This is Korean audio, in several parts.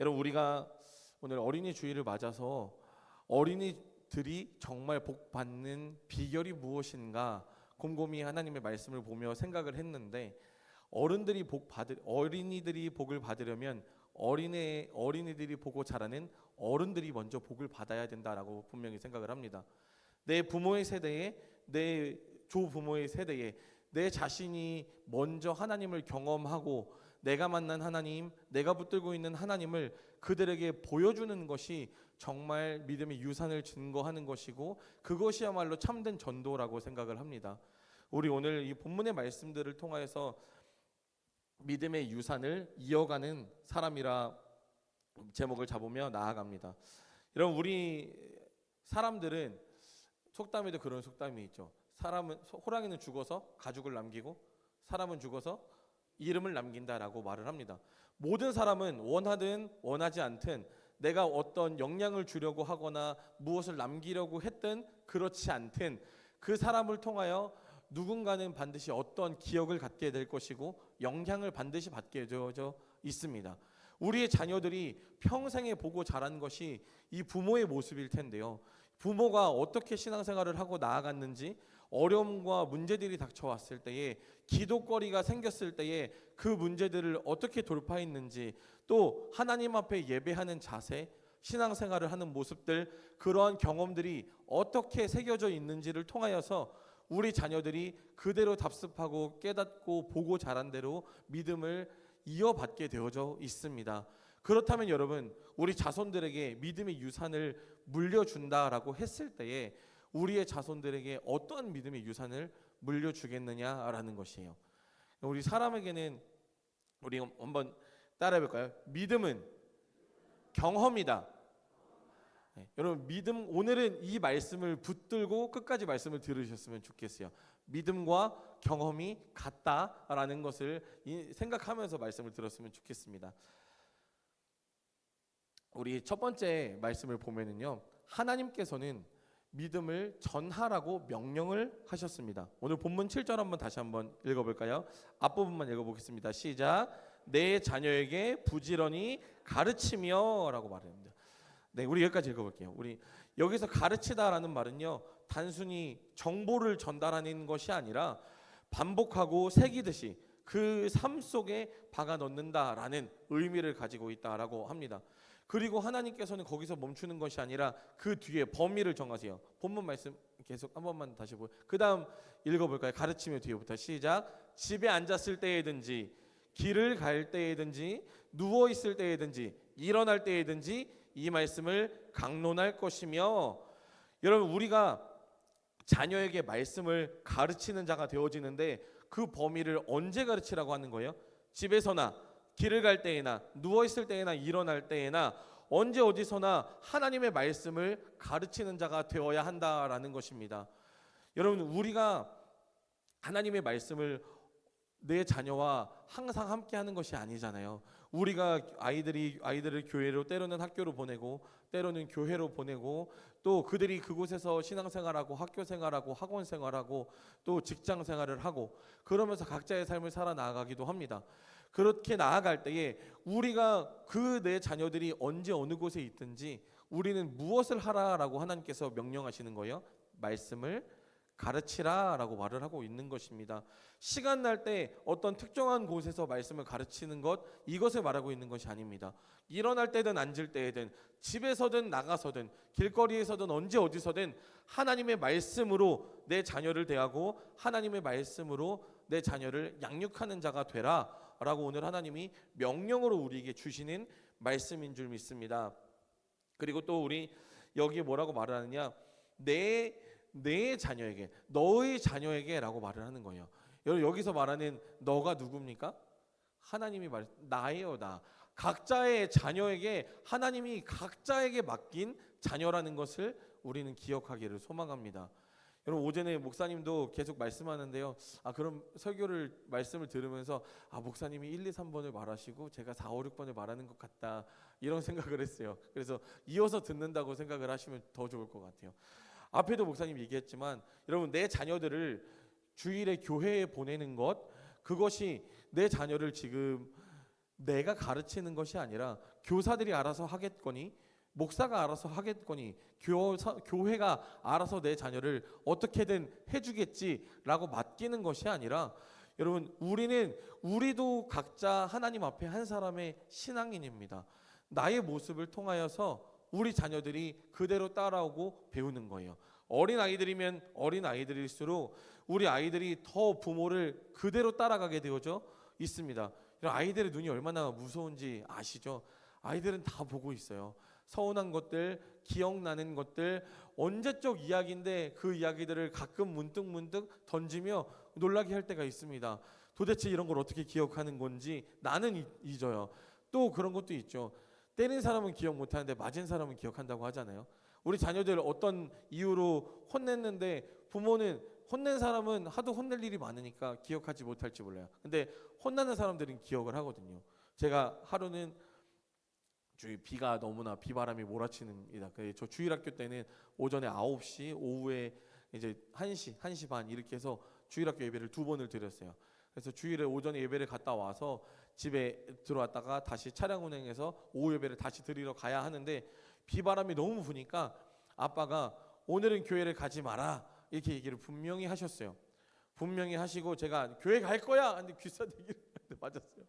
여러분, 우리가 오늘 어린이 주일을 맞아서 어린이들이 정말 복 받는 비결이 무엇인가 곰곰이 하나님의 말씀을 보며 생각을 했는데, 어린이들이 복을 받으려면 어린이들이 보고 자라는 어른들이 먼저 복을 받아야 된다라고 분명히 생각을 합니다. 내 부모의 세대에, 내 조부모의 세대에 내 자신이 먼저 하나님을 경험하고 내가 만난 하나님, 내가 붙들고 있는 하나님을 그들에게 보여주는 것이 정말 믿음의 유산을 증거하는 것이고, 그것이야말로 참된 전도라고 생각을 합니다. 우리 오늘 이 본문의 말씀들을 통하여서 믿음의 유산을 이어가는 사람이라 제목을 잡으며 나아갑니다. 여러분, 우리 사람들은 속담에도 그런 속담이 있죠. 호랑이는 죽어서 가죽을 남기고 사람은 죽어서 이름을 남긴다라고 말을 합니다. 모든 사람은 원하든 원하지 않든 내가 어떤 영향을 주려고 하거나 무엇을 남기려고 했든 그렇지 않든 그 사람을 통하여 누군가는 반드시 어떤 기억을 갖게 될 것이고 영향을 반드시 받게 되어져 있습니다. 우리의 자녀들이 평생에 보고 자란 것이 이 부모의 모습일 텐데요. 부모가 어떻게 신앙생활을 하고 나아갔는지, 어려움과 문제들이 닥쳐왔을 때에, 기도거리가 생겼을 때에 그 문제들을 어떻게 돌파했는지, 또 하나님 앞에 예배하는 자세, 신앙생활을 하는 모습들, 그러한 경험들이 어떻게 새겨져 있는지를 통하여서 우리 자녀들이 그대로 답습하고 깨닫고 보고 자란 대로 믿음을 이어받게 되어져 있습니다. 그렇다면 여러분, 우리 자손들에게 믿음의 유산을 물려준다라고 했을 때에 우리의 자손들에게 어떤 믿음의 유산을 물려주겠느냐라는 것이에요. 우리 사람에게는, 우리 한번 따라해 볼까요? 믿음은 경험이다. 여러분, 오늘은 이 말씀을 붙들고 끝까지 말씀을 들으셨으면 좋겠어요. 믿음과 경험이 같다라는 것을 생각하면서 말씀을 들었으면 좋겠습니다. 우리 첫 번째 말씀을 보면은요, 하나님께서는 믿음을 전하라고 명령을 하셨습니다. 오늘 본문 7절 한번 다시 한번 읽어볼까요? 앞부분만 읽어보겠습니다. 시작. 내 자녀에게 부지런히 가르치며 라고 말합니다. 네, 우리 여기까지 읽어볼게요. 우리 여기서 가르치다라는 말은요, 단순히 정보를 전달하는 것이 아니라 반복하고 새기듯이 그 삶 속에 박아 넣는다라는 의미를 가지고 있다라고 합니다. 그리고 하나님께서는 거기서 멈추는 것이 아니라 그 뒤에 범위를 정하세요. 본문 말씀 계속 한 번만 다시 보고 그 다음 읽어볼까요? 가르치며 뒤에부터 시작. 집에 앉았을 때에든지 길을 갈 때에든지 누워 있을 때에든지 일어날 때에든지 이 말씀을 강론할 것이며. 여러분, 우리가 자녀에게 말씀을 가르치는 자가 되어지는데 그 범위를 언제 가르치라고 하는 거예요? 집에서나 길을 갈 때에나 누워 있을 때에나 일어날 때에나 언제 어디서나 하나님의 말씀을 가르치는 자가 되어야 한다라는 것입니다. 여러분, 우리가 하나님의 말씀을 내 자녀와 항상 함께 하는 것이 아니잖아요. 우리가 아이들을 교회로, 때로는 학교로 보내고 때로는 교회로 보내고, 또 그들이 그곳에서 신앙생활하고 학교생활하고 학원생활하고 또 직장생활을 하고 그러면서 각자의 삶을 살아나가기도 합니다. 그렇게 나아갈 때에 우리가 내 자녀들이 언제 어느 곳에 있든지 우리는 무엇을 하라라고 하나님께서 명령하시는 거예요? 말씀을 가르치라라고 말을 하고 있는 것입니다. 시간 날 때 어떤 특정한 곳에서 말씀을 가르치는 것, 이것을 말하고 있는 것이 아닙니다. 일어날 때든 앉을 때든 집에서든 나가서든 길거리에서든 언제 어디서든 하나님의 말씀으로 내 자녀를 대하고 하나님의 말씀으로 내 자녀를 양육하는 자가 되라 라고 오늘 하나님이 명령으로 우리에게 주시는 말씀인 줄 믿습니다. 그리고 또 우리 여기에 뭐라고 말을 하느냐, 내 자녀에게, 너의 자녀에게 라고 말을 하는 거예요. 여러분, 여기서 말하는 너가 누굽니까? 하나님이 나예요. 나. 각자의 자녀에게 하나님이 각자에게 맡긴 자녀라는 것을 우리는 기억하기를 소망합니다. 여러분, 오전에 목사님도 계속 말씀하는데요, 그럼 말씀을 들으면서 목사님이 1, 2, 3번을 말하시고 제가 4, 5, 6번을 말하는 것 같다, 이런 생각을 했어요. 그래서 이어서 듣는다고 생각을 하시면 더 좋을 것 같아요. 앞에도 목사님 얘기했지만, 여러분, 내 자녀들을 주일에 교회에 보내는 것, 그것이 내 자녀를 지금 내가 가르치는 것이 아니라 교사들이 알아서 하겠거니, 목사가 알아서 하겠거니, 교회가 알아서 내 자녀를 어떻게든 해주겠지라고 맡기는 것이 아니라, 여러분, 우리도 각자 하나님 앞에 한 사람의 신앙인입니다. 나의 모습을 통하여서 우리 자녀들이 그대로 따라오고 배우는 거예요. 어린 아이들이면 어린 아이들일수록 우리 아이들이 더 부모를 그대로 따라가게 되어져 있습니다. 아이들의 눈이 얼마나 무서운지 아시죠? 아이들은 다 보고 있어요. 서운한 것들, 기억나는 것들, 언제적 이야기인데 그 이야기들을 가끔 문득문득 던지며 놀라게 할 때가 있습니다. 도대체 이런 걸 어떻게 기억하는 건지 나는 잊어요. 또 그런 것도 있죠. 때린 사람은 기억 못하는데 맞은 사람은 기억한다고 하잖아요. 우리 자녀들 어떤 이유로 혼냈는데 부모는 혼낸 사람은 하도 혼낼 일이 많으니까 기억하지 못할지 몰라요. 근데 혼나는 사람들은 기억을 하거든요. 제가 하루는 비가 너무나 비바람이 몰아치는이다. 저 주일학교 때는 오전에 9시, 오후에 이제 1시 반 이렇게 해서 주일학교 예배를 2번을 드렸어요. 그래서 주일에 오전에 예배를 갔다 와서 집에 들어왔다가 다시 차량 운행해서 오후 예배를 다시 드리러 가야 하는데 비바람이 너무 부니까 아빠가 오늘은 교회를 가지 마라 이렇게 얘기를 분명히 하셨어요. 분명히 하시고 제가 교회 갈 거야 근데 귀싸대기를 맞았어요.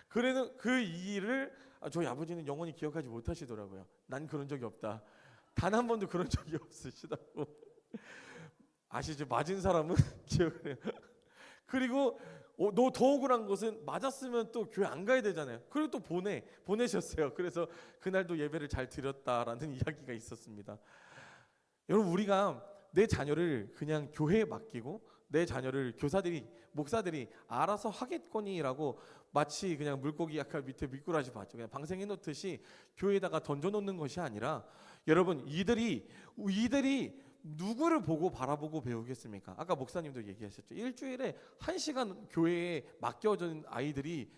그래도 그 일을 저희 아버지는 영원히 기억하지 못하시더라고요. 난 그런 적이 없다. 단 한 번도 그런 적이 없으시다고. 아시죠? 맞은 사람은 기억을 해요. 그리고 너 더 억울한 것은 맞았으면 또 교회 안 가야 되잖아요. 그리고 또 보내셨어요. 그래서 그날도 예배를 잘 드렸다라는 이야기가 있었습니다. 여러분, 우리가 내 자녀를 그냥 교회에 맡기고 내 자녀를 교사들이 목사들이 알아서 하겠거니라고 마치 그냥 물고기 약간 밑에 미꾸라지 봤죠. 그냥 방생해 놓듯이 교회에다가 던져 놓는 것이 아니라, 여러분, 이들이 누구를 보고 바라보고 배우겠습니까? 아까 목사님도 얘기하셨죠. 일주일에 1시간 교회에 맡겨진 아이들이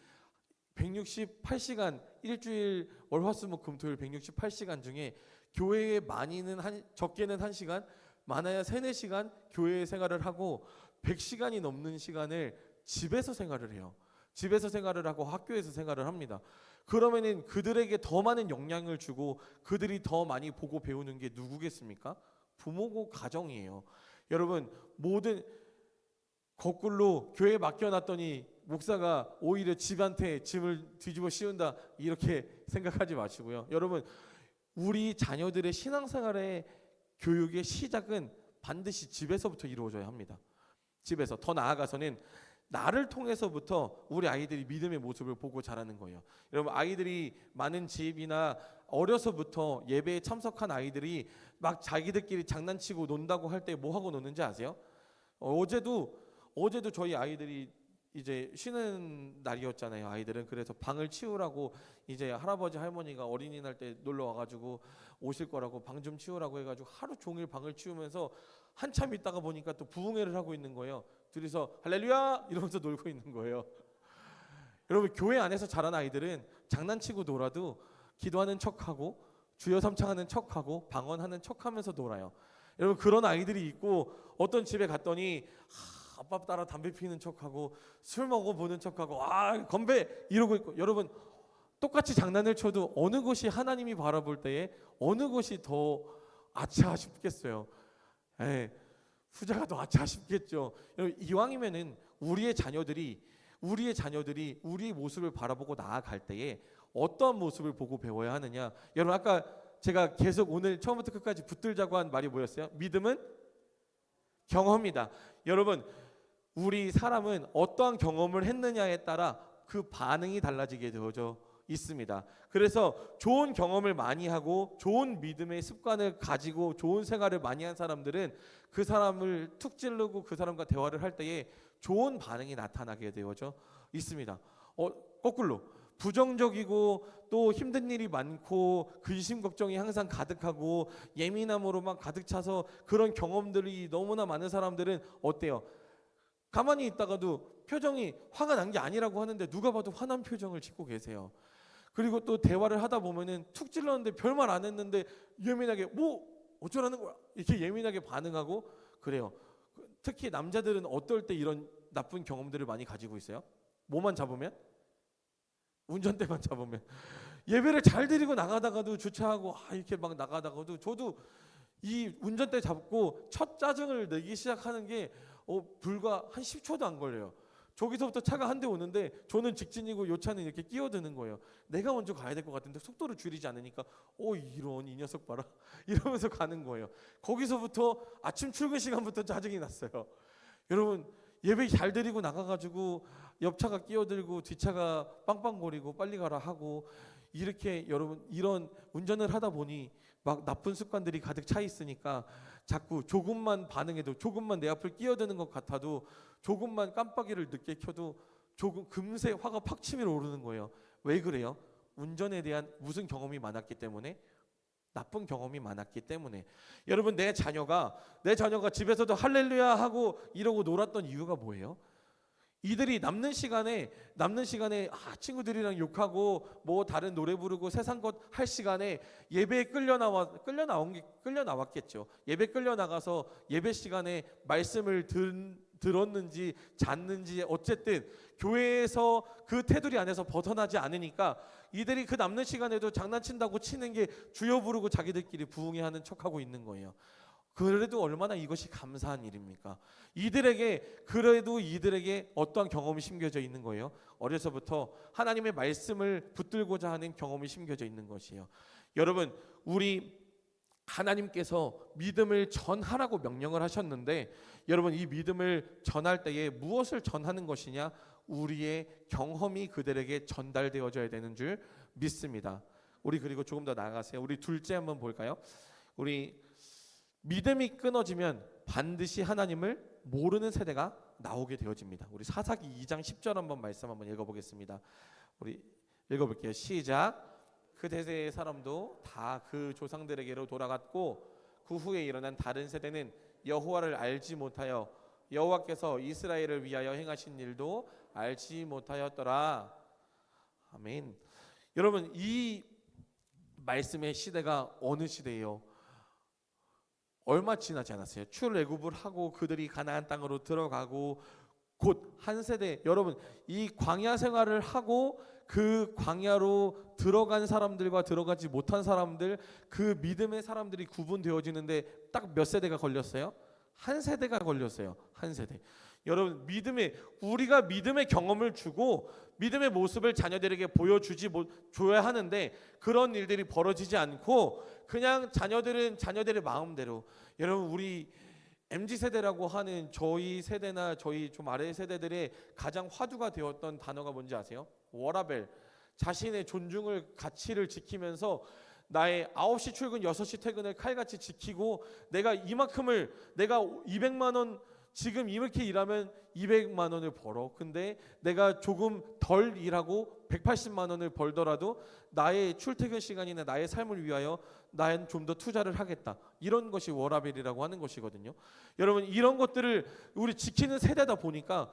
168시간, 일주일 월화수목금토일 168시간 중에 교회에 적게는 1시간, 많아야 3-4시간 교회 생활을 하고 100시간이 넘는 시간을 집에서 생활을 해요. 집에서 생활을 하고 학교에서 생활을 합니다. 그러면은 그들에게 더 많은 영향을 주고 그들이 더 많이 보고 배우는 게 누구겠습니까? 부모고 가정이에요. 여러분, 거꾸로 교회에 맡겨놨더니 목사가 오히려 집한테 짐을 뒤집어 씌운다 이렇게 생각하지 마시고요. 여러분, 우리 자녀들의 신앙생활의 교육의 시작은 반드시 집에서부터 이루어져야 합니다. 집에서, 더 나아가서는 나를 통해서부터 우리 아이들이 믿음의 모습을 보고 자라는 거예요. 여러분, 아이들이 많은 집이나 어려서부터 예배에 참석한 아이들이 막 자기들끼리 장난치고 논다고 할 때 뭐 하고 노는지 아세요? 어제도 저희 아이들이 이제 쉬는 날이었잖아요. 아이들은. 그래서 방을 치우라고 이제 할아버지 할머니가 어린이날 때 놀러 와가지고 오실 거라고 방 좀 치우라고 해가지고 하루 종일 방을 치우면서 한참 있다가 보니까 또 부흥회를 하고 있는 거예요. 둘이서 할렐루야 이러면서 놀고 있는 거예요. 여러분, 교회 안에서 자란 아이들은 장난치고 놀아도 기도하는 척하고 주여 삼창하는 척하고 방언하는 척하면서 놀아요. 여러분, 그런 아이들이 있고, 어떤 집에 갔더니 아빠 따라 담배 피는 척하고 술 먹어보는 척하고 건배 이러고 있고. 여러분, 똑같이 장난을 쳐도 어느 것이 하나님이 바라볼 때에 어느 것이 더 아차 싶겠어요? 후자가 더 아차 싶겠죠. 여러분, 이왕이면은 우리의 자녀들이 우리의 모습을 바라보고 나아갈 때에 어떤 모습을 보고 배워야 하느냐. 여러분, 아까 제가 계속 오늘 처음부터 끝까지 붙들자고 한 말이 뭐였어요? 믿음은 경험이다. 여러분, 우리 사람은 어떠한 경험을 했느냐에 따라 그 반응이 달라지게 되어져 있습니다. 그래서 좋은 경험을 많이 하고 좋은 믿음의 습관을 가지고 좋은 생활을 많이 한 사람들은 그 사람을 툭 찌르고 그 사람과 대화를 할 때에 좋은 반응이 나타나게 되어져 있습니다. 거꾸로 부정적이고 또 힘든 일이 많고 근심 걱정이 항상 가득하고 예민함으로만 가득 차서 그런 경험들이 너무나 많은 사람들은 어때요? 가만히 있다가도 표정이 화가 난 게 아니라고 하는데 누가 봐도 화난 표정을 짓고 계세요. 그리고 또 대화를 하다 보면은 툭 찔렀는데 별말 안 했는데 예민하게 뭐 어쩌라는 거야 이렇게 예민하게 반응하고 그래요. 특히 남자들은 어떨 때 이런 나쁜 경험들을 많이 가지고 있어요? 뭐만 잡으면? 운전대만 잡으면 예배를 잘 드리고 나가다가도 주차하고 이렇게 막 나가다가도 저도 이 운전대 잡고 첫 짜증을 내기 시작하는 게 불과 한 10초도 안 걸려요. 저기서부터 차가 한 대 오는데 저는 직진이고 요 차는 이렇게 끼어드는 거예요. 내가 먼저 가야 될 것 같은데 속도를 줄이지 않으니까 이런 이 녀석 봐라 이러면서 가는 거예요. 거기서부터 아침 출근 시간부터 짜증이 났어요. 여러분 예배 잘 드리고 나가가지고 옆차가 끼어들고 뒷차가 빵빵거리고 빨리 가라 하고 이렇게 여러분 이런 운전을 하다 보니 막 나쁜 습관들이 가득 차 있으니까 자꾸 조금만 반응해도 조금만 내 앞을 끼어드는 것 같아도 조금만 깜빡이를 늦게 켜도 조금 금세 화가 팍 치밀어 오르는 거예요. 왜 그래요? 운전에 대한 무슨 경험이 많았기 때문에, 나쁜 경험이 많았기 때문에. 여러분 내 자녀가 집에서도 할렐루야 하고 이러고 놀았던 이유가 뭐예요? 이들이 남는 시간에 친구들이랑 욕하고 뭐 다른 노래 부르고 세상 것 할 시간에 예배에 끌려 나왔겠죠. 예배 끌려 나가서 예배 시간에 말씀을 들었는지 잤는지 어쨌든 교회에서 그 테두리 안에서 벗어나지 않으니까 이들이 그 남는 시간에도 장난친다고 치는 게 주여 부르고 자기들끼리 부흥회하는 척하고 있는 거예요. 그래도 얼마나 이것이 감사한 일입니까? 이들에게 어떠한 경험이 심겨져 있는 거예요? 어려서부터 하나님의 말씀을 붙들고자 하는 경험이 심겨져 있는 것이에요. 여러분, 우리 하나님께서 믿음을 전하라고 명령을 하셨는데 여러분 이 믿음을 전할 때에 무엇을 전하는 것이냐? 우리의 경험이 그들에게 전달되어져야 되는 줄 믿습니다. 우리 그리고 조금 더 나아가세요. 우리 둘째 한번 볼까요? 우리 믿음이 끊어지면 반드시 하나님을 모르는 세대가 나오게 되어집니다. 우리 사사기 2장 10절 한번 말씀 한번 읽어보겠습니다. 우리 읽어볼게요. 시작. 그 대세의 사람도 다 그 조상들에게로 돌아갔고 그 후에 일어난 다른 세대는 여호와를 알지 못하여 여호와께서 이스라엘을 위하여 행하신 일도 알지 못하였더라. 아멘. 여러분 이 말씀의 시대가 어느 시대예요? 얼마 지나지 않았어요. 출애굽을 하고 그들이 가나안 땅으로 들어가고 곧 한 세대, 여러분 이 광야 생활을 하고 그 광야로 들어간 사람들과 들어가지 못한 사람들, 그 믿음의 사람들이 구분되어지는데 딱 몇 세대가 걸렸어요? 한 세대가 걸렸어요. 한 세대. 여러분 우리가 믿음의 경험을 주고 믿음의 모습을 자녀들에게 줘야 하는데 그런 일들이 벌어지지 않고 그냥 자녀들은 자녀들의 마음대로. 여러분 우리 MZ세대라고 하는 저희 세대나 저희 좀 아래 세대들의 가장 화두가 되었던 단어가 뭔지 아세요? 워라벨. 자신의 존중을 가치를 지키면서 나의 9시 출근 6시 퇴근을 칼같이 지키고 내가 200만 원 지금 이렇게 일하면 200만 원을 벌어. 근데 내가 조금 덜 일하고 180만 원을 벌더라도 나의 출퇴근 시간이나 나의 삶을 위하여 나는 좀 더 투자를 하겠다. 이런 것이 워라벨이라고 하는 것이거든요. 여러분 이런 것들을 우리 지키는 세대다 보니까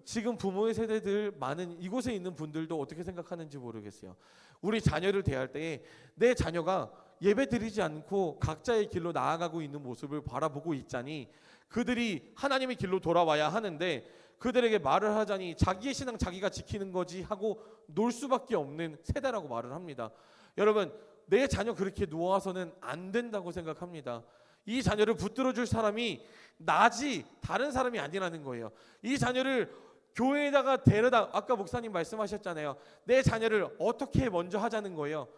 지금 부모의 세대들 많은 이곳에 있는 분들도 어떻게 생각하는지 모르겠어요. 우리 자녀를 대할 때에 내 자녀가 예배 드리지 않고 각자의 길로 나아가고 있는 모습을 바라보고 있자니 그들이 하나님의 길로 돌아와야 하는데 그들에게 말을 하자니 자기의 신앙 자기가 지키는 거지 하고 놀 수밖에 없는 세대라고 말을 합니다. 여러분 내 자녀 그렇게 놓아서는 안 된다고 생각합니다. 이 자녀를 붙들어 줄 사람이 나지 다른 사람이 아니라는 거예요. 이 자녀를 교회에다가 아까 목사님 말씀하셨잖아요. 내 자녀를 어떻게 먼저 하자는 거예요.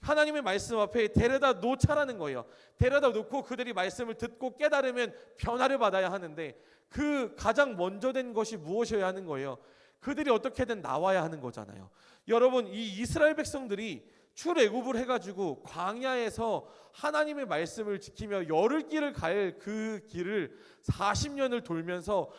하나님의 말씀 앞에 데려다 놓자라는 거예요. 데려다 놓고 그들이 말씀을 듣고 깨달으면 변화를 받아야 하는데 그 가장 먼저 된 것이 무엇이어야 하는 거예요? 그들이 어떻게든 나와야 하는 거잖아요. 여러분 이 이스라엘 백성들이 출애굽을 해가지고 광야에서 하나님의 말씀을 지키며 열흘 길을 갈 그 길을 40년을 돌면서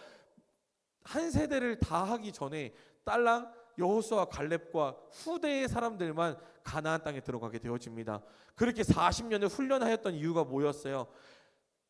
한 세대를 다 하기 전에 딸랑 여호수아 갈렙과 후대의 사람들만 가나안 땅에 들어가게 되어집니다. 그렇게 40년을 훈련하였던 이유가 뭐였어요?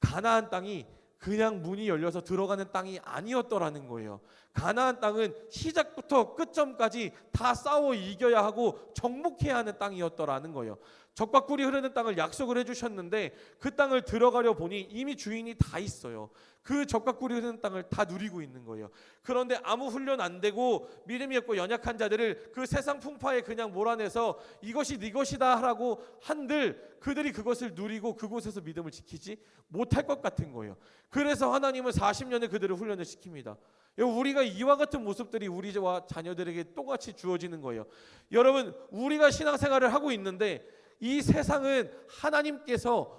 가나안 땅이 그냥 문이 열려서 들어가는 땅이 아니었더라는 거예요. 가나안 땅은 시작부터 끝점까지 다 싸워 이겨야 하고 정복해야 하는 땅이었더라는 거예요. 젖과 꿀이 흐르는 땅을 약속을 해주셨는데 그 땅을 들어가려 보니 이미 주인이 다 있어요. 그 젖과 꿀이 흐르는 땅을 다 누리고 있는 거예요. 그런데 아무 훈련 안 되고 믿음이 없고 연약한 자들을 그 세상 풍파에 그냥 몰아내서 이것이 네 것이다 하라고 한들 그들이 그것을 누리고 그곳에서 믿음을 지키지 못할 것 같은 거예요. 그래서 하나님은 40년을 그들을 훈련을 시킵니다. 우리가 이와 같은 모습들이 우리와 자녀들에게 똑같이 주어지는 거예요. 여러분, 우리가 신앙생활을 하고 있는데 이 세상은 하나님께서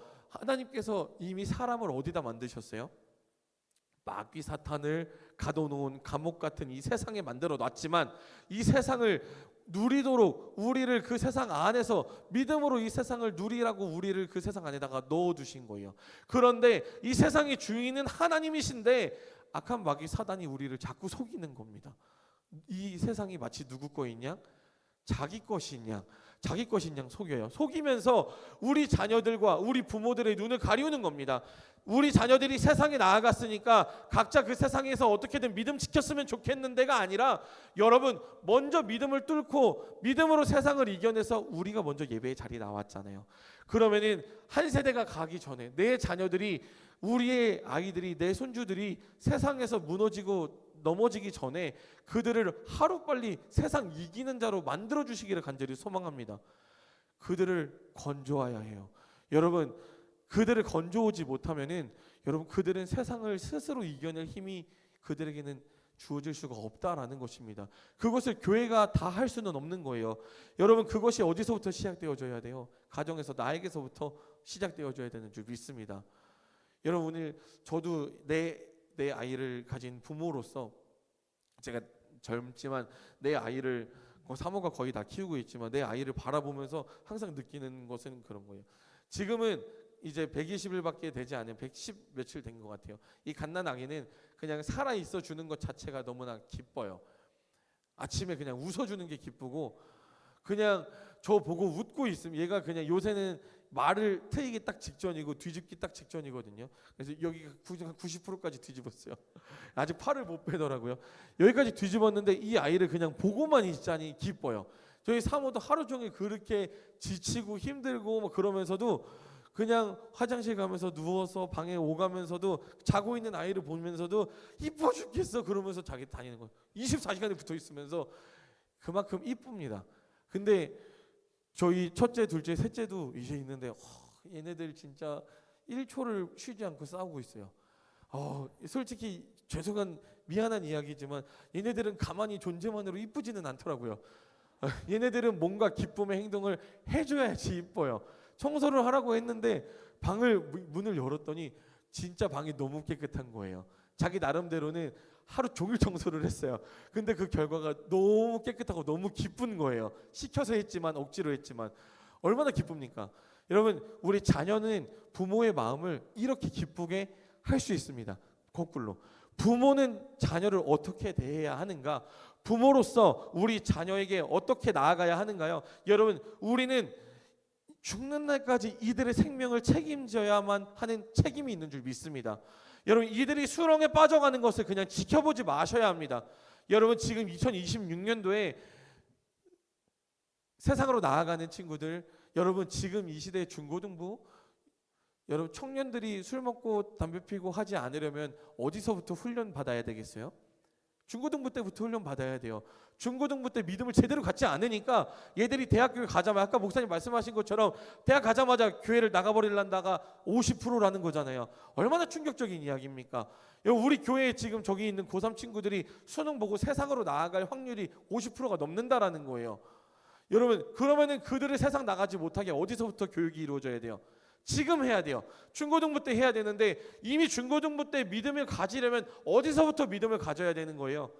이미 사람을 어디다 만드셨어요? 마귀 사탄을 가둬놓은 감옥 같은 이 세상에 만들어 놨지만 이 세상을 누리도록 우리를 그 세상 안에서 믿음으로 이 세상을 누리라고 우리를 그 세상 안에다가 넣어두신 거예요. 그런데 이 세상의 주인은 하나님이신데 악한 마귀 사단이 우리를 자꾸 속이는 겁니다. 이 세상이 마치 누구 거인 양? 자기 것인 양 속여요. 속이면서 우리 자녀들과 우리 부모들의 눈을 가리우는 겁니다. 우리 자녀들이 세상에 나아갔으니까 각자 그 세상에서 어떻게든 믿음 지켰으면 좋겠는데가 아니라 여러분 먼저 믿음을 뚫고 믿음으로 세상을 이겨내서 우리가 먼저 예배의 자리에 나왔잖아요. 그러면은 한 세대가 가기 전에 내 자녀들이 우리의 아이들이 내 손주들이 세상에서 무너지고 넘어지기 전에 그들을 하루빨리 세상 이기는 자로 만들어 주시기를 간절히 소망합니다. 그들을 건져와야 해요. 여러분 그들을 건져오지 못하면은 여러분 그들은 세상을 스스로 이겨낼 힘이 그들에게는 주어질 수가 없다라는 것입니다. 그것을 교회가 다 할 수는 없는 거예요. 여러분 그것이 어디서부터 시작되어져야 돼요? 가정에서 나에게서부터 시작되어져야 되는 줄 믿습니다. 여러분 오늘 저도 내 아이를 가진 부모로서 제가 젊지만 내 아이를 사모가 거의 다 키우고 있지만 내 아이를 바라보면서 항상 느끼는 것은 그런 거예요. 지금은 이제 120일밖에 되지 않은 110 며칠 된 것 같아요. 이 갓난 아기는 그냥 살아 있어 주는 것 자체가 너무나 기뻐요. 아침에 그냥 웃어주는 게 기쁘고 그냥 저 보고 웃고 있으면 얘가 그냥 요새는 말을 트이기 딱 직전이고 뒤집기 딱 직전이거든요. 그래서 여기가 90%까지 뒤집었어요. 아직 팔을 못 빼더라고요. 여기까지 뒤집었는데 이 아이를 그냥 보고만 있자니 기뻐요. 저희 사모도 하루 종일 그렇게 지치고 힘들고 뭐 그러면서도 그냥 화장실 가면서 누워서 방에 오가면서도 자고 있는 아이를 보면서도 이뻐 죽겠어 그러면서 자기 다니는 거예요. 24시간에 붙어 있으면서 그만큼 이쁩니다. 근데 저희 첫째, 둘째, 셋째도 이제 있는데 얘네들 진짜 1초를 쉬지 않고 싸우고 있어요. 솔직히 미안한 이야기지만 얘네들은 가만히 존재만으로 이쁘지는 않더라고요. 얘네들은 뭔가 기쁨의 행동을 해줘야지 이뻐요. 청소를 하라고 했는데 문을 열었더니 진짜 방이 너무 깨끗한 거예요. 자기 나름대로는 하루 종일 청소를 했어요. 근데 그 결과가 너무 깨끗하고 너무 기쁜 거예요. 시켜서 했지만 억지로 했지만 얼마나 기쁩니까? 여러분 우리 자녀는 부모의 마음을 이렇게 기쁘게 할 수 있습니다. 거꾸로 부모는 자녀를 어떻게 대해야 하는가? 부모로서 우리 자녀에게 어떻게 나아가야 하는가요? 여러분 우리는 죽는 날까지 이들의 생명을 책임져야만 하는 책임이 있는 줄 믿습니다. 여러분 이들이 수렁에 빠져가는 것을 그냥 지켜보지 마셔야 합니다. 여러분 지금 2026년도에 세상으로 나아가는 친구들, 여러분 지금 이 시대의 중고등부, 여러분 청년들이 술 먹고 담배 피고 하지 않으려면 어디서부터 훈련 받아야 되겠어요? 중고등부 때부터 훈련 받아야 돼요. 중고등부 때 믿음을 제대로 갖지 않으니까 얘들이 대학교에 가자마자 아까 목사님 말씀하신 것처럼 대학 가자마자 교회를 나가버리려다가 50%라는 거잖아요. 얼마나 충격적인 이야기입니까? 우리 교회에 지금 저기 있는 고3 친구들이 수능 보고 세상으로 나아갈 확률이 50%가 넘는다라는 거예요. 여러분 그러면은 그들을 세상 나가지 못하게 어디서부터 교육이 이루어져야 돼요? 지금 해야 돼요. 중고등부 때 해야 되는데 이미 중고등부 때 믿음을 가지려면 어디서부터 믿음을 가져야 되는 거예요?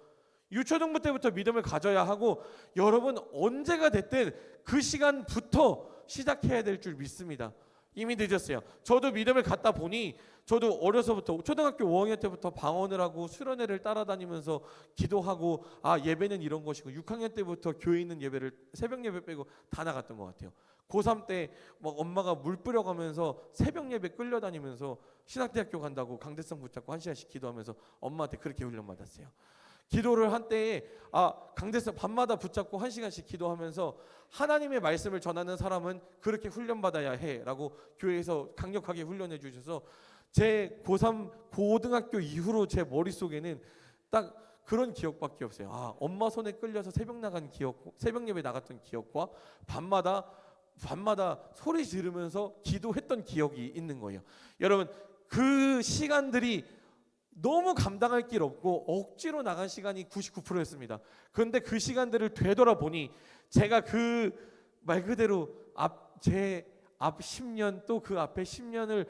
유초등부 때부터 믿음을 가져야 하고 여러분 언제가 됐든 그 시간부터 시작해야 될 줄 믿습니다. 이미 늦었어요. 저도 믿음을 갖다 보니 저도 어려서부터 초등학교 5학년 때부터 방언을 하고 수련회를 따라다니면서 기도하고 예배는 이런 것이고 6학년 때부터 교회 있는 예배를 새벽 예배 빼고 다 나갔던 것 같아요. 고3 때 막 엄마가 물 뿌려가면서 새벽 예배 끌려다니면서 신학대학교 간다고 강대성 붙잡고 1시간씩 기도하면서 엄마한테 그렇게 훈련받았어요. 기도를 한 때에 강대성 밤마다 붙잡고 1시간씩 기도하면서 하나님의 말씀을 전하는 사람은 그렇게 훈련받아야 해라고 교회에서 강력하게 훈련해 주셔서 제 고3 고등학교 이후로 제 머릿속에는 딱 그런 기억밖에 없어요. 아, 엄마 손에 끌려서 새벽 나간 기억, 새벽 예배 나갔던 기억과 밤마다 소리 지르면서 기도했던 기억이 있는 거예요. 여러분, 그 시간들이 너무 감당할 길 없고 억지로 나간 시간이 99%였습니다. 그런데 그 시간들을 되돌아보니 제가 그 말 그대로 제 앞 10년 또 그 앞에 10년을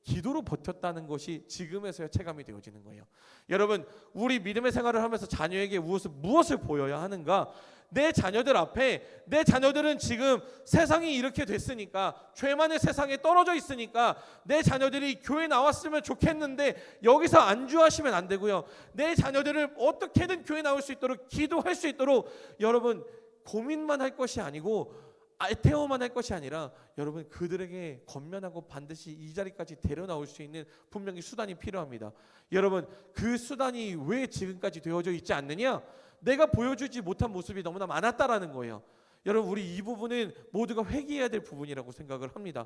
기도로 버텼다는 것이 지금에서야 체감이 되어지는 거예요. 여러분, 우리 믿음의 생활을 하면서 자녀에게 무엇을 보여야 하는가? 내 자녀들 앞에, 내 자녀들은 지금 세상이 이렇게 됐으니까, 죄만의 세상에 떨어져 있으니까 내 자녀들이 교회 나왔으면 좋겠는데 여기서 안주하시면 안 되고요. 내 자녀들을 어떻게든 교회 나올 수 있도록 기도할 수 있도록 여러분 고민만 할 것이 아니고 애태워만 할 것이 아니라 여러분 그들에게 권면하고 반드시 이 자리까지 데려나올 수 있는 분명히 수단이 필요합니다. 여러분, 그 수단이 왜 지금까지 되어져 있지 않느냐? 내가 보여주지 못한 모습이 너무나 많았다라는 거예요. 여러분, 우리 이 부분은 모두가 회개해야 될 부분이라고 생각을 합니다.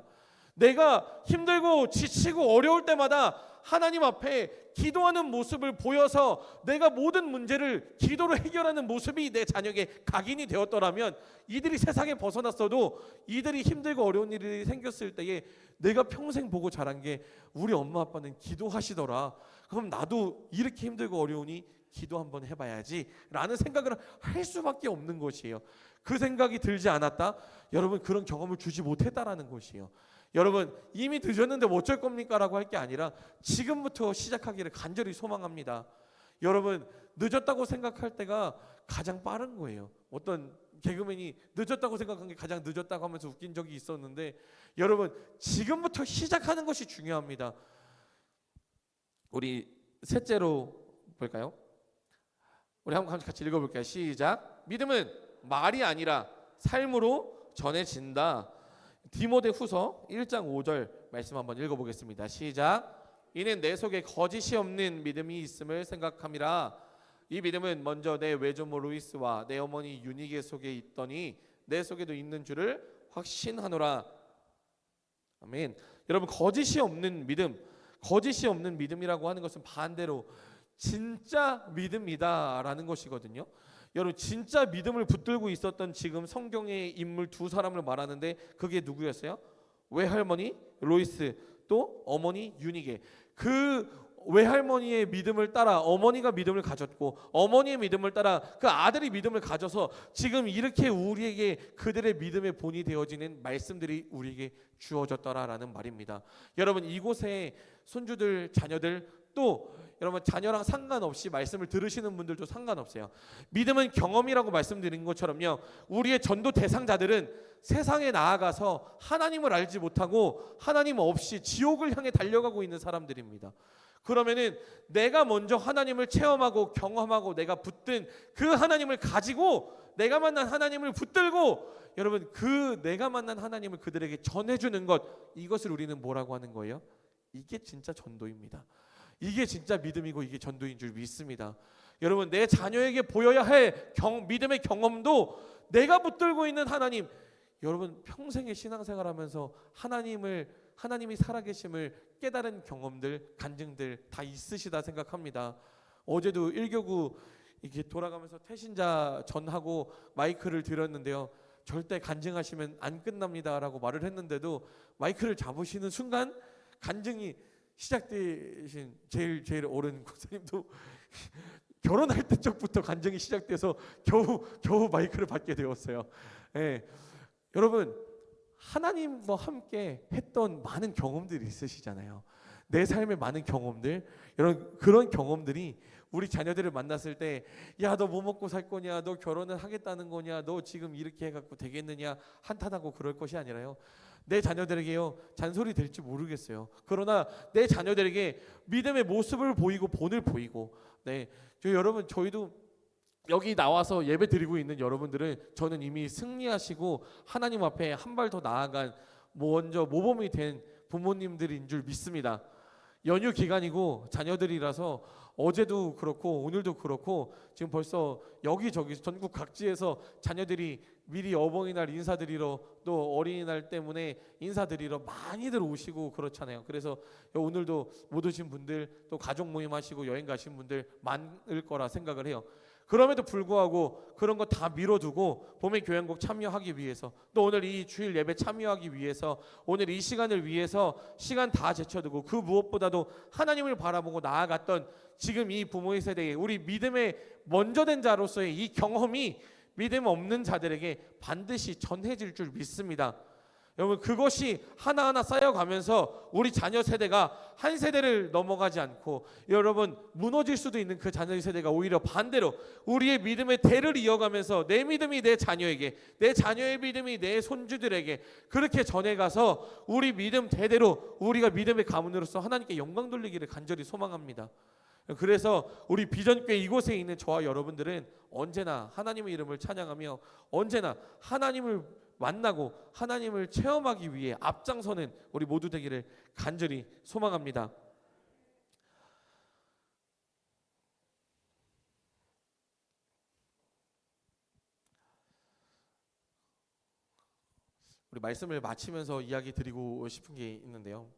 내가 힘들고 지치고 어려울 때마다 하나님 앞에 기도하는 모습을 보여서 내가 모든 문제를 기도로 해결하는 모습이 내 자녀에게 각인이 되었더라면 이들이 세상에 벗어났어도 이들이 힘들고 어려운 일이 생겼을 때에 내가 평생 보고 자란 게 우리 엄마 아빠는 기도하시더라. 그럼 나도 이렇게 힘들고 어려우니 기도 한번 해봐야지 라는 생각을 할 수밖에 없는 것이에요. 그 생각이 들지 않았다? 여러분, 그런 경험을 주지 못했다라는 것이에요. 여러분, 이미 늦었는데 뭐 어쩔 겁니까? 라고 할 게 아니라 지금부터 시작하기를 간절히 소망합니다. 여러분, 늦었다고 생각할 때가 가장 빠른 거예요. 어떤 개그맨이 늦었다고 생각한 게 가장 늦었다고 하면서 웃긴 적이 있었는데, 여러분, 지금부터 시작하는 것이 중요합니다. 우리 셋째로 볼까요? 우리 한번 같이 읽어볼게요. 시작. 믿음은 말이 아니라 삶으로 전해진다. 디모데후서 1장 5절 말씀 한번 읽어보겠습니다. 시작. 이는 내 속에 거짓이 없는 믿음이 있음을 생각함이라. 이 믿음은 먼저 내 외조모 루이스와 내 어머니 유니게 속에 있더니 내 속에도 있는 줄을 확신하노라. 아멘. 여러분, 거짓이 없는 믿음, 거짓이 없는 믿음이라고 하는 것은 반대로 진짜 믿음이다라는 것이거든요. 여러분, 진짜 믿음을 붙들고 있었던 지금 성경의 인물 두 사람을 말하는데 그게 누구였어요? 외할머니 로이스, 또 어머니 유니게. 그 외할머니의 믿음을 따라 어머니가 믿음을 가졌고, 어머니의 믿음을 따라 그 아들이 믿음을 가져서 지금 이렇게 우리에게 그들의 믿음의 본이 되어지는 말씀들이 우리에게 주어졌더라라는 말입니다. 여러분, 이곳에 손주들, 자녀들, 또 여러분 자녀랑 상관없이 말씀을 들으시는 분들도 상관없어요. 믿음은 경험이라고 말씀드린 것처럼요, 우리의 전도 대상자들은 세상에 나아가서 하나님을 알지 못하고 하나님 없이 지옥을 향해 달려가고 있는 사람들입니다. 그러면은 내가 먼저 하나님을 체험하고 경험하고 내가 붙든 그 하나님을 가지고 내가 만난 하나님을 붙들고 여러분 그 내가 만난 하나님을 그들에게 전해주는 것, 이것을 우리는 뭐라고 하는 거예요? 이게 진짜 전도입니다. 이게 진짜 믿음이고 이게 전도인 줄 믿습니다. 여러분, 내 자녀에게 보여야 할 믿음의 경험도 내가 붙들고 있는 하나님, 여러분 평생의 신앙생활하면서 하나님이 살아계심을 깨달은 경험들, 간증들 다 있으시다 생각합니다. 어제도 1교구 이렇게 돌아가면서 태신자 전하고 마이크를 들었는데요, 절대 간증하시면 안 끝납니다라고 말을 했는데도 마이크를 잡으시는 순간 간증이 시작되신 제일 어른 목사님도 결혼할 때쪽부터 간증이 시작돼서 겨우 마이크를 받게 되었어요. 예. 여러분, 하나님과 함께 했던 많은 경험들이 있으시잖아요. 내 삶의 많은 경험들, 여러분 그런 경험들이 우리 자녀들을 만났을 때, 야, 너 뭐 먹고 살 거냐, 너 결혼을 하겠다는 거냐, 너 지금 이렇게 해갖고 되겠느냐 한탄하고 그럴 것이 아니라요, 내 자녀들에게요 잔소리 될지 모르겠어요. 그러나 내 자녀들에게 믿음의 모습을 보이고 본을 보이고, 네, 여러분 저희도 여기 나와서 예배 드리고 있는 여러분들은 저는 이미 승리하시고 하나님 앞에 한 발 더 나아간 먼저 모범이 된 부모님들인 줄 믿습니다. 연휴 기간이고 자녀들이라서 어제도 그렇고 오늘도 그렇고 지금 벌써 여기저기 전국 각지에서 자녀들이 미리 어버이날 인사드리러 또 어린이날 때문에 인사드리러 많이들 오시고 그렇잖아요. 그래서 오늘도 못 오신 분들 또 가족 모임 하시고 여행 가신 분들 많을 거라 생각을 해요. 그럼에도 불구하고 그런 거 다 미뤄두고 봄의 교향곡 참여하기 위해서 또 오늘 이 주일 예배 참여하기 위해서 오늘 이 시간을 위해서 시간 다 제쳐두고 그 무엇보다도 하나님을 바라보고 나아갔던 지금 이 부모의 세대에 우리 믿음의 먼저 된 자로서의 이 경험이 믿음 없는 자들에게 반드시 전해질 줄 믿습니다. 여러분 그것이 하나하나 쌓여가면서 우리 자녀 세대가 한 세대를 넘어가지 않고 여러분 무너질 수도 있는 그 자녀 세대가 오히려 반대로 우리의 믿음의 대를 이어가면서 내 믿음이 내 자녀에게 내 자녀의 믿음이 내 손주들에게 그렇게 전해가서 우리 믿음 대대로 우리가 믿음의 가문으로서 하나님께 영광 돌리기를 간절히 소망합니다. 그래서 우리 비전교회 이곳에 있는 저와 여러분들은 언제나 하나님의 이름을 찬양하며 언제나 하나님을 만나고 하나님을 체험하기 위해 앞장서는 우리 모두 되기를 간절히 소망합니다. 우리 말씀을 마치면서 이야기 드리고 싶은 게 있는데요.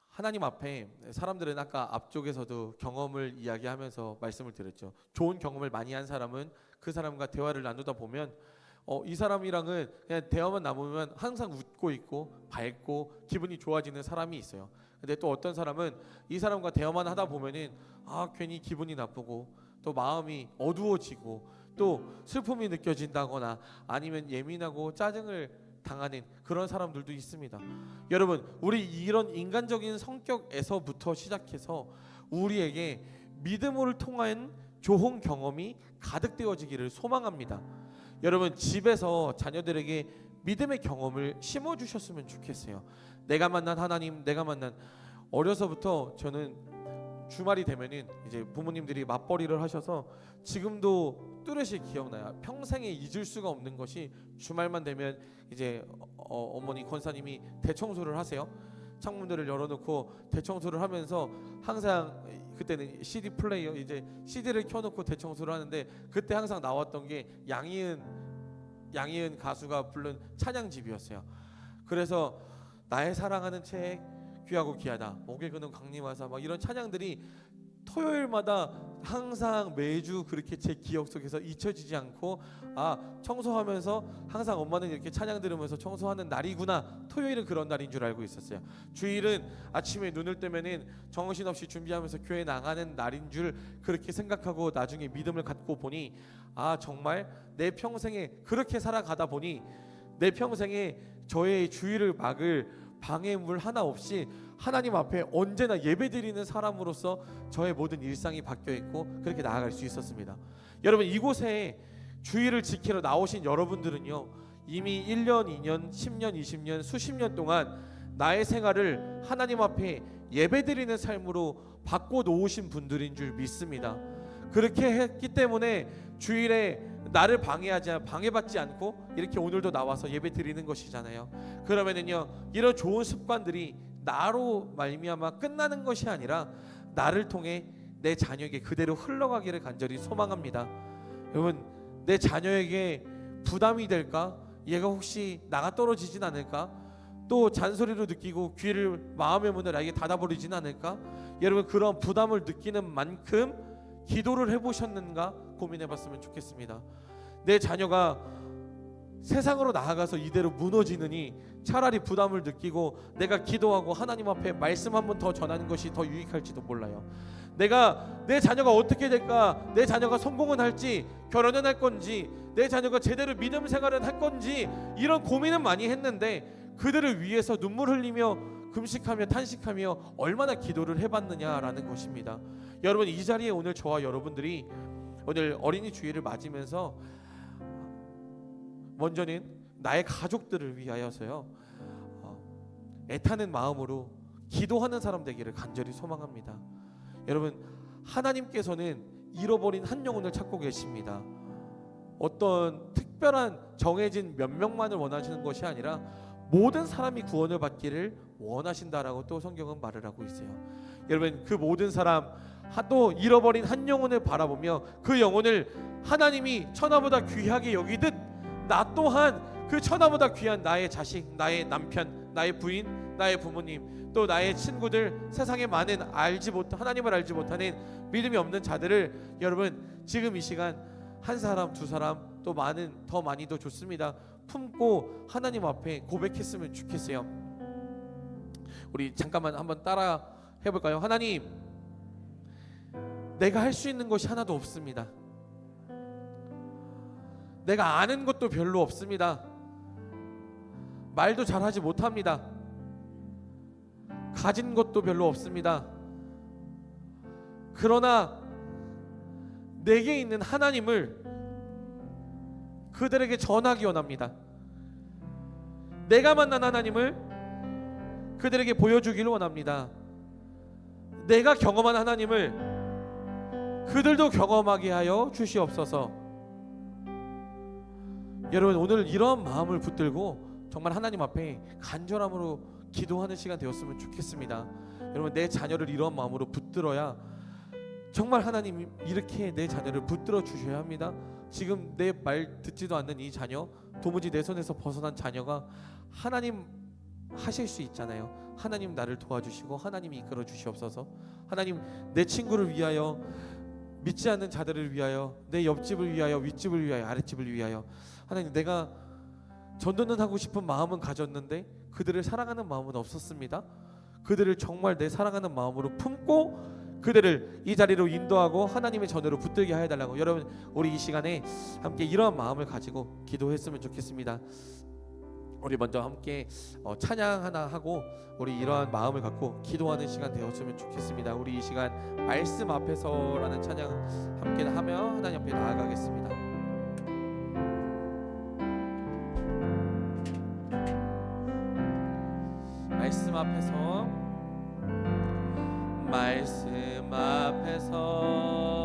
하나님 앞에 사람들은 아까 앞쪽에서도 경험을 이야기하면서 말씀을 드렸죠. 좋은 경험을 많이 한 사람은 그 사람과 대화를 나누다 보면 이 사람이랑은 그냥 대화만 나누면 항상 웃고 있고 밝고 기분이 좋아지는 사람이 있어요. 근데 또 어떤 사람은 이 사람과 대화만 하다 보면은 괜히 기분이 나쁘고 또 마음이 어두워지고 또 슬픔이 느껴진다거나 아니면 예민하고 짜증을 당하는 그런 사람들도 있습니다. 여러분 우리 이런 인간적인 성격에서부터 시작해서 우리에게 믿음을 통한 좋은 경험이 가득되어지기를 소망합니다. 여러분 집에서 자녀들에게 믿음의 경험을 심어주셨으면 좋겠어요. 내가 만난 하나님, 내가 만난 어려서부터 저는 주말이 되면은 이제 부모님들이 맞벌이를 하셔서 지금도 뚜렷이 기억나요. 평생에 잊을 수가 없는 것이 주말만 되면 이제 어머니 권사님이 대청소를 하세요. 창문들을 열어놓고 대청소를 하면서 항상 그때는 CD 플레이어 이제 CD를 켜놓고 대청소를 하는데 그때 항상 나왔던 게 양희은 가수가 부른 찬양집이었어요. 그래서 나의 사랑하는 책 귀하고 귀하다 목에 그는 강림하사 막 이런 찬양들이 토요일마다 항상 매주 그렇게 제 기억 속에서 잊혀지지 않고 청소하면서 항상 엄마는 이렇게 찬양 들으면서 청소하는 날이구나. 토요일은 그런 날인 줄 알고 있었어요. 주일은 아침에 눈을 뜨면은 정신없이 준비하면서 교회 나가는 날인 줄 그렇게 생각하고 나중에 믿음을 갖고 보니 정말 내 평생에 그렇게 살아가다 보니 내 평생에 저의 주일을 막을 방해물 하나 없이 하나님 앞에 언제나 예배드리는 사람으로서 저의 모든 일상이 바뀌어 있고 그렇게 나아갈 수 있었습니다. 여러분 이곳에 주일을 지키러 나오신 여러분들은요 이미 1년, 2년, 10년, 20년, 수십 년 동안 나의 생활을 하나님 앞에 예배드리는 삶으로 바꿔놓으신 분들인 줄 믿습니다. 그렇게 했기 때문에 주일에 나를 방해받지 않고 이렇게 오늘도 나와서 예배드리는 것이잖아요. 그러면은요 이런 좋은 습관들이 나로 말미암아 끝나는 것이 아니라 나를 통해 내 자녀에게 그대로 흘러가기를 간절히 소망합니다. 여러분 내 자녀에게 부담이 될까? 얘가 혹시 나가 떨어지진 않을까? 또 잔소리로 느끼고 귀를 마음의 문을 나에게 닫아버리진 않을까? 여러분 그런 부담을 느끼는 만큼 기도를 해보셨는가 고민해봤으면 좋겠습니다. 내 자녀가 세상으로 나아가서 이대로 무너지느니 차라리 부담을 느끼고 내가 기도하고 하나님 앞에 말씀 한 번 더 전하는 것이 더 유익할지도 몰라요. 내 자녀가 어떻게 될까? 내 자녀가 성공은 할지 결혼은 할 건지 내 자녀가 제대로 믿음 생활은 할 건지 이런 고민은 많이 했는데 그들을 위해서 눈물 흘리며 금식하며 탄식하며 얼마나 기도를 해봤느냐라는 것입니다. 여러분 이 자리에 오늘 저와 여러분들이 오늘 어린이 주일을 맞으면서 먼저는 나의 가족들을 위하여서요 애타는 마음으로 기도하는 사람 되기를 간절히 소망합니다. 여러분 하나님께서는 잃어버린 한 영혼을 찾고 계십니다. 어떤 특별한 정해진 몇 명만을 원하시는 것이 아니라 모든 사람이 구원을 받기를 원하신다라고 또 성경은 말을 하고 있어요. 여러분 그 모든 사람 또 잃어버린 한 영혼을 바라보며 그 영혼을 하나님이 천하보다 귀하게 여기듯 나 또한 그 천하보다 귀한 나의 자식, 나의 남편, 나의 부인, 나의 부모님, 또 나의 친구들, 세상에 많은 하나님을 알지 못하는 믿음이 없는 자들을 여러분 지금 이 시간 한 사람, 두 사람, 또 더 많이도 좋습니다. 품고 하나님 앞에 고백했으면 좋겠어요. 우리 잠깐만 한번 따라 해볼까요? 하나님, 내가 할 수 있는 것이 하나도 없습니다. 내가 아는 것도 별로 없습니다. 말도 잘하지 못합니다. 가진 것도 별로 없습니다. 그러나 내게 있는 하나님을 그들에게 전하기 원합니다. 내가 만난 하나님을 그들에게 보여주기를 원합니다. 내가 경험한 하나님을 그들도 경험하게 하여 주시옵소서. 여러분 오늘 이런 마음을 붙들고 정말 하나님 앞에 간절함으로 기도하는 시간 되었으면 좋겠습니다. 여러분 내 자녀를 이런 마음으로 붙들어야 정말 하나님 이렇게 내 자녀를 붙들어 주셔야 합니다. 지금 내 말 듣지도 않는 이 자녀, 도무지 내 손에서 벗어난 자녀가 하나님 하실 수 있잖아요. 하나님 나를 도와주시고 하나님이 이끌어 주시옵소서. 하나님 내 친구를 위하여, 믿지 않는 자들을 위하여, 내 옆집을 위하여, 윗집을 위하여, 아랫집을 위하여, 하나님 내가 전도는 하고 싶은 마음은 가졌는데 그들을 사랑하는 마음은 없었습니다. 그들을 정말 내 사랑하는 마음으로 품고 그들을 이 자리로 인도하고 하나님의 전으로 붙들게 하여 달라고. 여러분 우리 이 시간에 함께 이러한 마음을 가지고 기도했으면 좋겠습니다. 우리 먼저 함께 찬양 하나 하고 우리 이러한 마음을 갖고 기도하는 시간 되었으면 좋겠습니다. 우리 이 시간 말씀 앞에서라는 찬양 함께 하며 하나님 앞에 나아가겠습니다. 말씀 앞에서, 말씀 앞에서